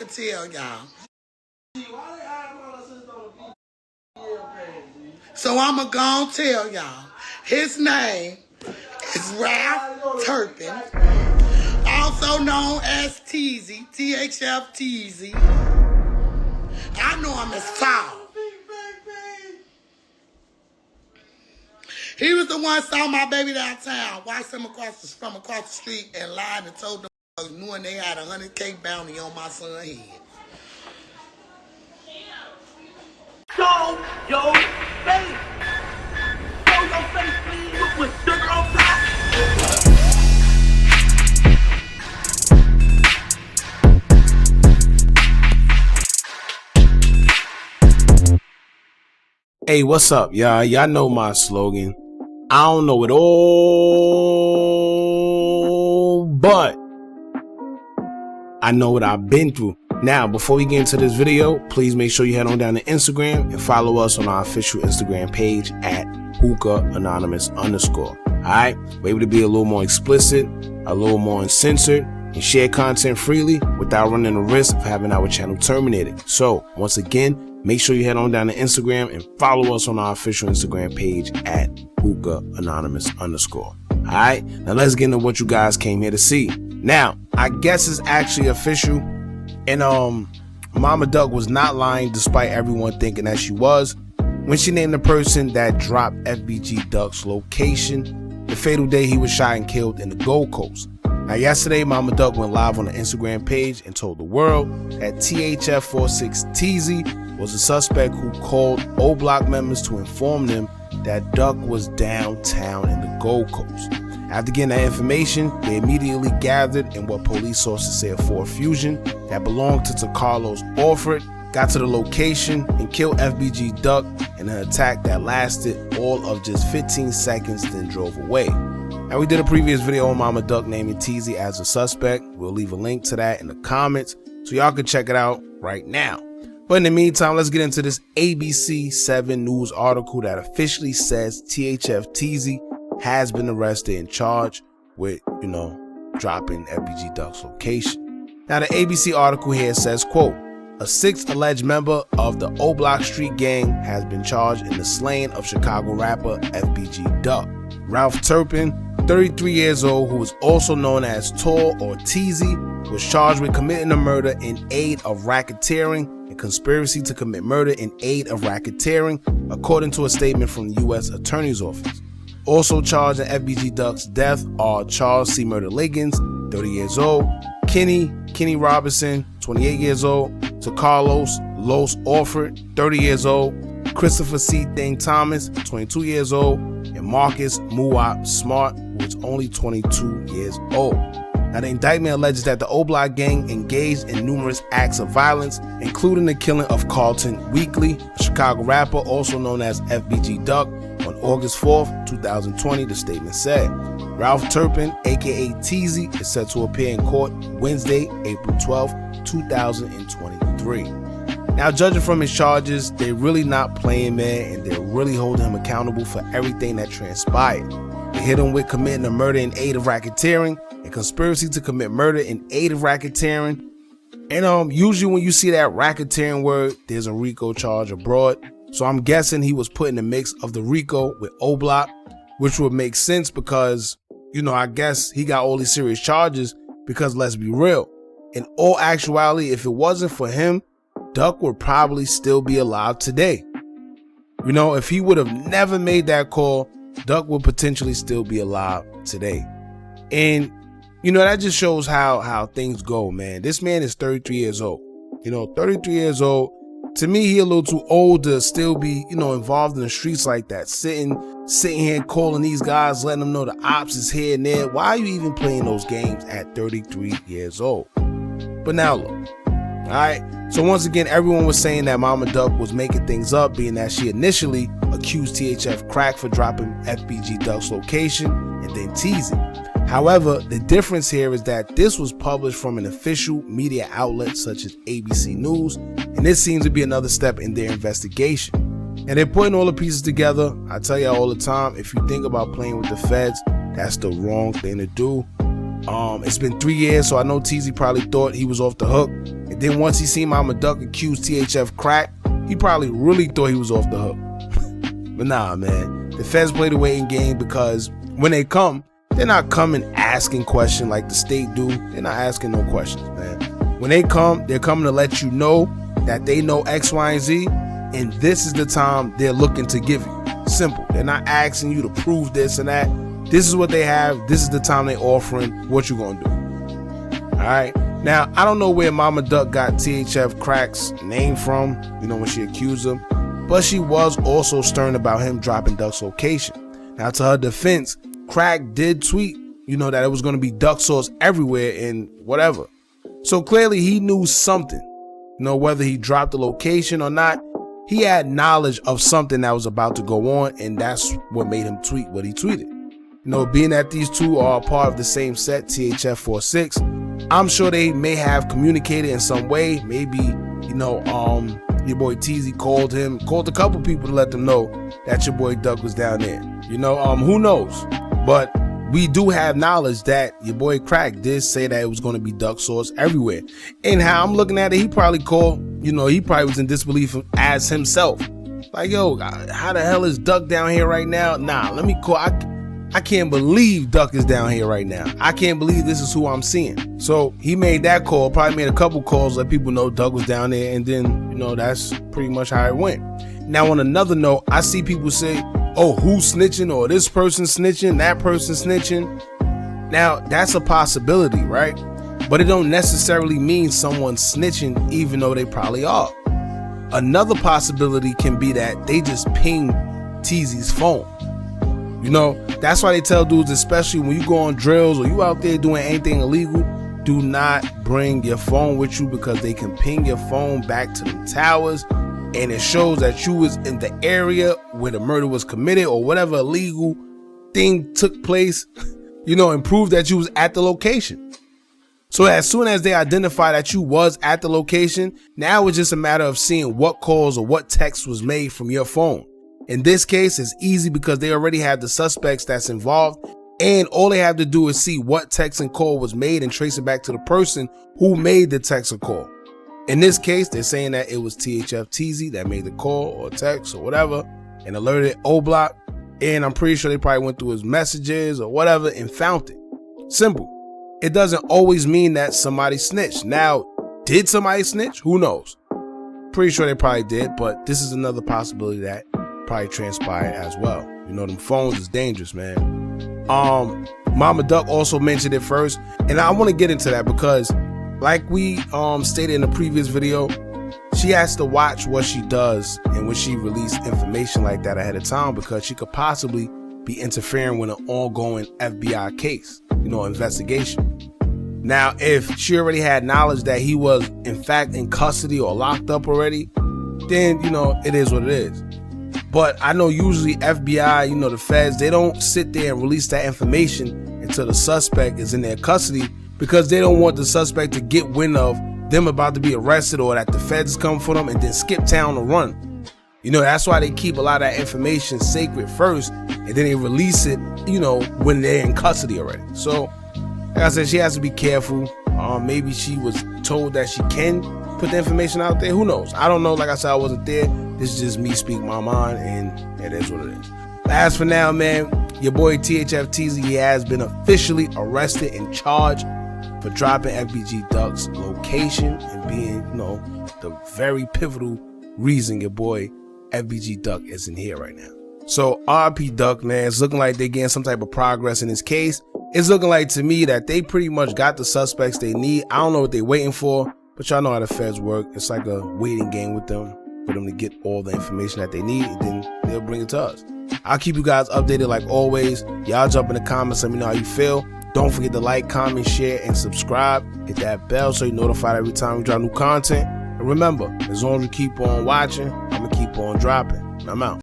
could tell y'all. So I'ma go and tell y'all. His name is Ralph Turpin, also known as Teezy, THF Teezy. I know him as Foul. He was the one saw my baby downtown, watched him from across the street, and lied and told them knowing they had a 100K bounty on my son's head. Show your face. Show your face, please, with sugar on top. Hey, what's up, y'all? Y'all know my slogan. I don't know it all, but I know what I've been through. Now, before we get into this video, please make sure you head on down to Instagram and follow us on our official Instagram page at hookahanonymous_. Alright? We're able to be a little more explicit, a little more uncensored, and share content freely without running the risk of having our channel terminated. So, once again, make sure you head on down to Instagram and follow us on our official Instagram page at hookahanonymous_. Alright? Now let's get into what you guys came here to see. Now, I guess it's actually official. And Mama Duck was not lying despite everyone thinking that she was when she named the person that dropped FBG Duck's location the fatal day he was shot and killed in the Gold Coast. Now yesterday, Mama Duck went live on the Instagram page and told the world that THF Teezy was a suspect who called OBlock members to inform them that Duck was downtown in the Gold Coast. After getting that information, they immediately gathered in what police sources say a Ford Fusion that belonged to Carlos Alfred, got to the location and killed FBG Duck in an attack that lasted all of just 15 seconds, then drove away. Now, we did a previous video on Mama Duck naming Teezy as a suspect. We'll leave a link to that in the comments so y'all can check it out right now. But in the meantime, let's get into this ABC 7 News article that officially says THF Teezy has been arrested and charged with, dropping FBG Duck's location. Now, the ABC article here says, quote, a sixth alleged member of the OBlock street gang has been charged in the slaying of Chicago rapper FBG Duck. Ralph Turpin, 33 years old, who is also known as Tor or Teezy, was charged with committing a murder in aid of racketeering and conspiracy to commit murder in aid of racketeering, according to a statement from the U.S. Attorney's Office. Also charged in FBG Duck's death are Charles C. Murder Liggins, 30 years old, Kenny Robinson, 28 years old, to Carlos Los Alfred, 30 years old, Christopher C. Thing Thomas, 22 years old, and Marcus Muwap Smart, who is only 22 years old. Now, the indictment alleges that the OBlock gang engaged in numerous acts of violence, including the killing of Carlton Weekly, a Chicago rapper also known as FBG Duck, on August 4th, 2020, the statement said. Ralph Turpin, aka Teezy, is set to appear in court Wednesday, April 12th, 2023. Now, judging from his charges, they're really not playing, man, and they're really holding him accountable for everything that transpired. They hit him with committing a murder in aid of racketeering and conspiracy to commit murder in aid of racketeering. And usually when you see that racketeering word, there's a RICO charge abroad. So I'm guessing he was put in the mix of the RICO with OBlock, which would make sense because, I guess he got all these serious charges because, let's be real, in all actuality, if it wasn't for him, Duck would probably still be alive today. If he would have never made that call, Duck would potentially still be alive today. And, that just shows how things go, man. This man is 33 years old. 33 years old. To me, he a little too old to still be, involved in the streets like that. Sitting here calling these guys, letting them know the ops is here and there. Why are you even playing those games at 33 years old? But now look, all right. So once again, everyone was saying that Mama Duck was making things up, being that she initially accused THF Crack for dropping FBG Duck's location and then Teezy. However, the difference here is that this was published from an official media outlet such as ABC News, and this seems to be another step in their investigation. And they're putting all the pieces together. I tell you all the time, if you think about playing with the feds, that's the wrong thing to do. It's been 3 years, so I know Teezy probably thought he was off the hook. And then once he seen Mama Duck accuse THF crack, he probably really thought he was off the hook. But nah, man, the feds play the waiting game because when they come, they're not coming asking questions like the state do. They're not asking no questions, man. When they come, they're coming to let you know that they know X, Y, and Z, and this is the time they're looking to give you. Simple. They're not asking you to prove this and that. This is what they have. This is the time they're offering. What you gonna do? All right. Now, I don't know where Mama Duck got THF Crack's name from, when she accused him, but she was also stern about him dropping Duck's location. Now, to her defense, Crack did tweet, that it was going to be duck sauce everywhere and whatever. So clearly he knew something, whether he dropped the location or not. He had knowledge of something that was about to go on, and that's what made him tweet what he tweeted. Being that these two are part of the same set, THF 46, I'm sure they may have communicated in some way. Maybe, your boy Teezy called a couple people to let them know that your boy Duck was down there. Who knows? But we do have knowledge that your boy Crack did say that it was going to be duck sauce everywhere. And how I'm looking at it, he probably called, he probably was in disbelief as himself. Like, yo, how the hell is Duck down here right now? Nah, let me call. I can't believe Duck is down here right now. I can't believe this is who I'm seeing. So he made that call, probably made a couple calls, let people know Duck was down there. And then, that's pretty much how it went. Now, on another note, I see people say, oh, who's snitching, or this person snitching, that person snitching. Now, that's a possibility, right? But it don't necessarily mean someone's snitching, even though they probably are. Another possibility can be that they just ping Teezy's phone. That's why they tell dudes, especially when you go on drills or you out there doing anything illegal, do not bring your phone with you, because they can ping your phone back to the towers, and it shows that you was in the area where the murder was committed or whatever illegal thing took place, and prove that you was at the location. So as soon as they identify that you was at the location, now it's just a matter of seeing what calls or what text was made from your phone. In this case, it's easy because they already have the suspects that's involved, and all they have to do is see what text and call was made and trace it back to the person who made the text or call. In this case, they're saying that it was THF Teezy that made the call or text or whatever and alerted OBlock. And I'm pretty sure they probably went through his messages or whatever and found it. Simple. It doesn't always mean that somebody snitched. Now, did somebody snitch? Who knows? Pretty sure they probably did, but this is another possibility that probably transpired as well. Them phones is dangerous, man. Mama Duck also mentioned it first, and I want to get into that because like we stated in the previous video, she has to watch what she does and when she releases information like that ahead of time, because she could possibly be interfering with an ongoing FBI case, investigation. Now, if she already had knowledge that he was in fact in custody or locked up already, then, it is what it is. But I know usually FBI, the feds, they don't sit there and release that information until the suspect is in their custody, because they don't want the suspect to get wind of them about to be arrested or that the feds come for them and then skip town or run. That's why they keep a lot of that information sacred first, and then they release it, when they're in custody already. So, like I said, she has to be careful. Maybe she was told that she can put the information out there. Who knows? I don't know. Like I said, I wasn't there. This is just me speaking my mind, and it is what it is. But as for now, man, your boy THF Teezy, he has been officially arrested and charged for dropping FBG Duck's location and being, the very pivotal reason your boy FBG Duck isn't here right now. So RP Duck, man, it's looking like they're getting some type of progress in this case. It's looking like to me that they pretty much got the suspects they need. I don't know what they're waiting for, but y'all know how the feds work. It's like a waiting game with them for them to get all the information that they need, and then they'll bring it to us. I'll keep you guys updated like always. Y'all jump in the comments, let me know how you feel. Don't forget to like, comment, share, and subscribe. Hit that bell so you're notified every time we drop new content. And remember, as long as you keep on watching, I'm going to keep on dropping. I'm out.